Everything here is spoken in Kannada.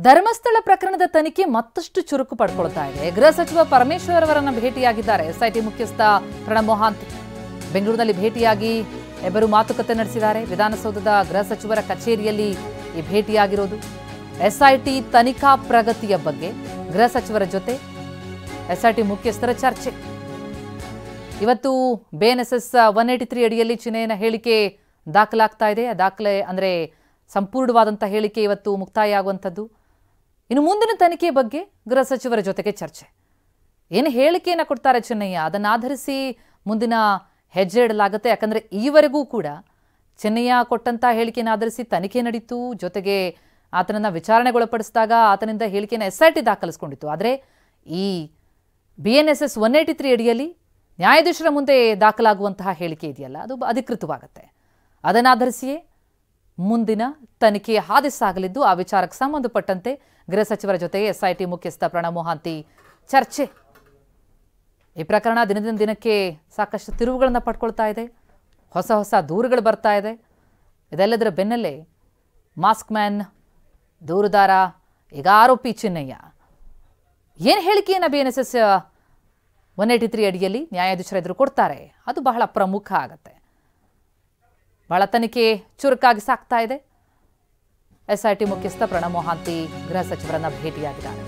ಧರ್ಮಸ್ಥಳ ಪ್ರಕರಣದ ತನಿಖೆ ಮತ್ತಷ್ಟು ಚುರುಕು ಪಡ್ಕೊಳ್ತಾ ಇದೆ. ಗೃಹ ಸಚಿವ ಪರಮೇಶ್ವರ್ ಅವರನ್ನು ಭೇಟಿಯಾಗಿದ್ದಾರೆ ಎಸ್ಐಟಿ ಮುಖ್ಯಸ್ಥ ಪ್ರಣಬ್ ಮೊಹಾಂತಿ. ಬೆಂಗಳೂರಿನಲ್ಲಿ ಭೇಟಿಯಾಗಿ ಇಬ್ಬರು ಮಾತುಕತೆ ನಡೆಸಿದ್ದಾರೆ. ವಿಧಾನಸೌಧದ ಗೃಹ ಸಚಿವರ ಕಚೇರಿಯಲ್ಲಿ ಈ ಭೇಟಿಯಾಗಿರೋದು. ಎಸ್ಐಟಿ ತನಿಖಾ ಪ್ರಗತಿಯ ಬಗ್ಗೆ ಗೃಹ ಸಚಿವರ ಜೊತೆ ಎಸ್ಐಟಿ ಮುಖ್ಯಸ್ಥರ ಚರ್ಚೆ. ಇವತ್ತು ಬಿಎನ್ಎಸ್ಎಸ್ 183 ಅಡಿಯಲ್ಲಿ ಚಿನ್ನಯ್ಯನ ಹೇಳಿಕೆ ದಾಖಲಾಗ್ತಾ ಇದೆ. ದಾಖಲೆ ಅಂದರೆ ಸಂಪೂರ್ಣವಾದಂಥ ಹೇಳಿಕೆ ಇವತ್ತು ಮುಕ್ತಾಯ ಆಗುವಂಥದ್ದು. ಇನ್ನು ಮುಂದಿನ ತನಿಖೆ ಬಗ್ಗೆ ಗೃಹ ಸಚಿವರ ಜೊತೆಗೆ ಚರ್ಚೆ. ಏನು ಹೇಳಿಕೆಯನ್ನು ಕೊಡ್ತಾರೆ ಚಿನ್ನಯ್ಯ, ಅದನ್ನು ಆಧರಿಸಿ ಮುಂದಿನ ಹೆಜ್ಜೆ ಇಡಲಾಗುತ್ತೆ. ಯಾಕಂದರೆ ಈವರೆಗೂ ಕೂಡ ಚಿನ್ನಯ್ಯ ಕೊಟ್ಟಂಥ ಹೇಳಿಕೆಯನ್ನು ಆಧರಿಸಿ ತನಿಖೆ ನಡೀತು. ಜೊತೆಗೆ ಆತನನ್ನು ವಿಚಾರಣೆಗೊಳಪಡಿಸಿದಾಗ ಆತನಿಂದ ಹೇಳಿಕೆಯನ್ನು ಎಸ್ಐಟಿ ದಾಖಲಿಸಿಕೊಂಡಿತ್ತು. ಆದರೆ ಈ ಬಿಎನ್ಎಸ್ಎಸ್ 183 ಅಡಿಯಲ್ಲಿ ನ್ಯಾಯಾಧೀಶರ ಮುಂದೆ ದಾಖಲಾಗುವಂತಹ ಹೇಳಿಕೆ ಇದೆಯಲ್ಲ, ಅದು ಅಧಿಕೃತವಾಗುತ್ತೆ. ಅದನ್ನಾಧರಿಸಿಯೇ ಮುಂದಿನ ತನಿಖೆಯ ಹಾದಿ ಸಾಗಲಿದ್ದು, ಆ ವಿಚಾರಕ್ಕೆ ಸಂಬಂಧಪಟ್ಟಂತೆ ಗೃಹ ಸಚಿವರ ಜೊತೆಗೆ ಎಸ್ಐಟಿ ಮುಖ್ಯಸ್ಥ ಪ್ರಣಬ್ ಮೊಹಾಂತಿ ಚರ್ಚೆ. ಈ ಪ್ರಕರಣ ದಿನದಿಂದ ದಿನಕ್ಕೆ ಸಾಕಷ್ಟು ತಿರುವುಗಳನ್ನು ಪಡ್ಕೊಳ್ತಾ ಇದೆ. ಹೊಸ ಹೊಸ ದೂರುಗಳು ಬರ್ತಾ ಇದೆ. ಇದೆಲ್ಲದರ ಬೆನ್ನಲ್ಲೇ ಮಾಸ್ಕ್ ಮ್ಯಾನ್, ದೂರುದಾರ, ಈಗ ಆರೋಪಿ ಚಿನ್ನಯ್ಯ ಏನು ಹೇಳಿಕೆಯನ್ನು ಬಿಎನ್ಎಸ್ಎಸ್ 183 ಅಡಿಯಲ್ಲಿ ನ್ಯಾಯಾಧೀಶರ ಎದುರು ಕೊಡ್ತಾರೆ, ಅದು ಬಹಳ ಪ್ರಮುಖ ಆಗತ್ತೆ. ಬಹಳ ತನಿಖೆ ಚುರುಕಾಗಿ ಸಾಗ್ತಾ ಇದೆ. ಎಸ್ಐಟಿ ಮುಖ್ಯಸ್ಥ ಪ್ರಣಬ್ ಮೊಹಾಂತಿ ಗೃಹ ಸಚಿವರನ್ನ ಭೇಟಿಯಾಗಿದ್ದಾರೆ.